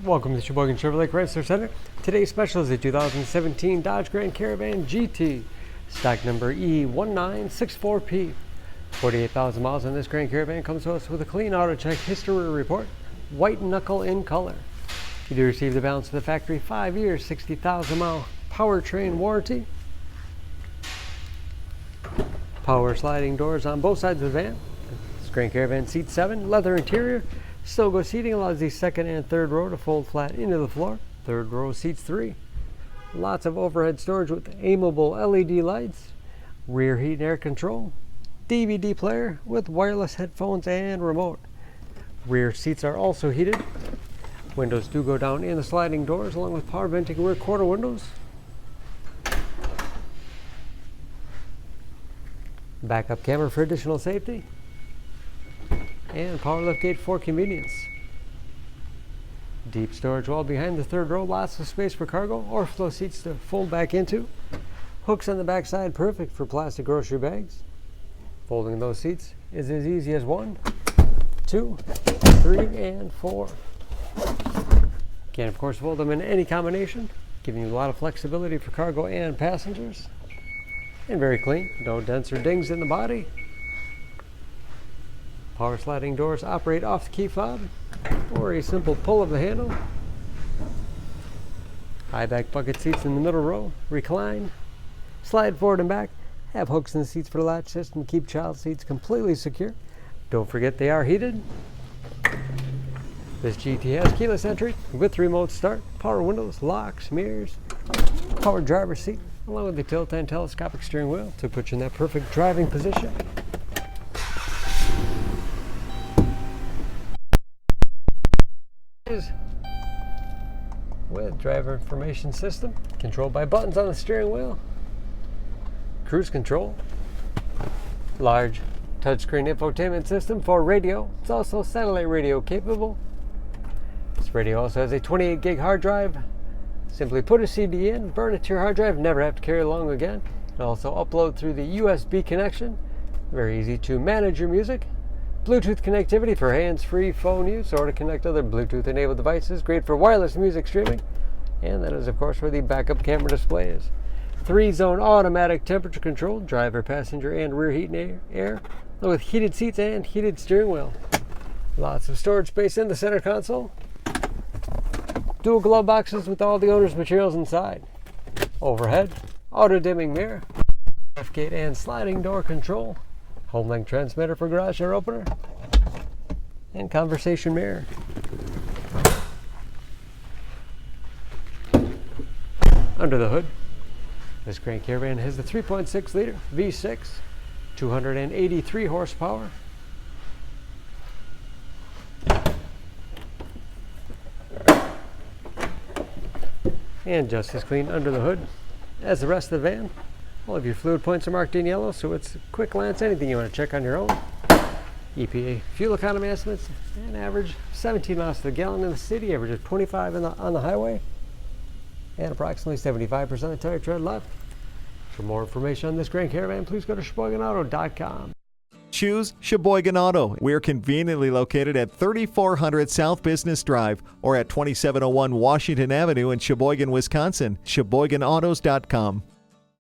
Welcome to the Sheboygan Chevrolet Chrysler Center. Today's special is a 2017 Dodge Grand Caravan GT, stock number E1964P. 48,000 miles on this Grand Caravan comes to us with a clean auto check history report, white knuckle in color. You do receive the balance of the factory 5 years, 60,000 mile powertrain warranty. Power sliding doors on both sides of the van. This Grand Caravan seats 7, leather interior. Stogo seating allows the second and third row to fold flat into the floor. Third row seats 3. Lots of overhead storage with aimable LED lights. Rear heat and air control. DVD player with wireless headphones and remote. Rear seats are also heated. Windows do go down in the sliding doors along with power venting rear quarter windows. Backup camera for additional safety. And power liftgate for convenience. Deep storage wall behind the third row, lots of space for cargo or flow seats to fold back into. Hooks on the back side, perfect for plastic grocery bags. Folding those seats is as easy as 1, 2, 3, and 4. Can of course fold them in any combination, giving you a lot of flexibility for cargo and passengers. And very clean, no dents or dings in the body. Power sliding doors operate off the key fob or a simple pull of the handle. High back bucket seats in the middle row, recline, slide forward and back, have hooks in the seats for the latch system to keep child seats completely secure. Don't forget they are heated. This GT has keyless entry with remote start, power windows, locks, mirrors, power driver's seat, along with the tilt and telescopic steering wheel to put you in that perfect driving position. With driver information system controlled by buttons on the steering wheel, cruise control, large touchscreen infotainment system for radio. It's also satellite radio capable. This radio also has a 28 gig hard drive. Simply put a CD in, burn it to your hard drive, never have to carry it along again. And also upload through the USB connection. Very easy to manage your music. Bluetooth connectivity for hands-free phone use or to connect other Bluetooth-enabled devices. Great for wireless music streaming. And that is, of course, where the backup camera display is. 3-zone automatic temperature control, driver, passenger, and rear heat and air, with heated seats and heated steering wheel. Lots of storage space in the center console. Dual glove boxes with all the owner's materials inside. Overhead, auto-dimming mirror, liftgate and sliding door control. Home link transmitter for garage door opener, and conversation mirror. Under the hood, this Grand Caravan has the 3.6 liter V6, 283 horsepower. And just as clean under the hood as the rest of the van. All of your fluid points are marked in yellow, so it's a quick glance, anything you want to check on your own. EPA fuel economy estimates, an average 17 miles to the gallon in the city, averages 25 on the highway, and approximately 75% of the tire tread left. For more information on this Grand Caravan, please go to SheboyganAuto.com. Choose Sheboygan Auto. We're conveniently located at 3400 South Business Drive or at 2701 Washington Avenue in Sheboygan, Wisconsin. SheboyganAutos.com.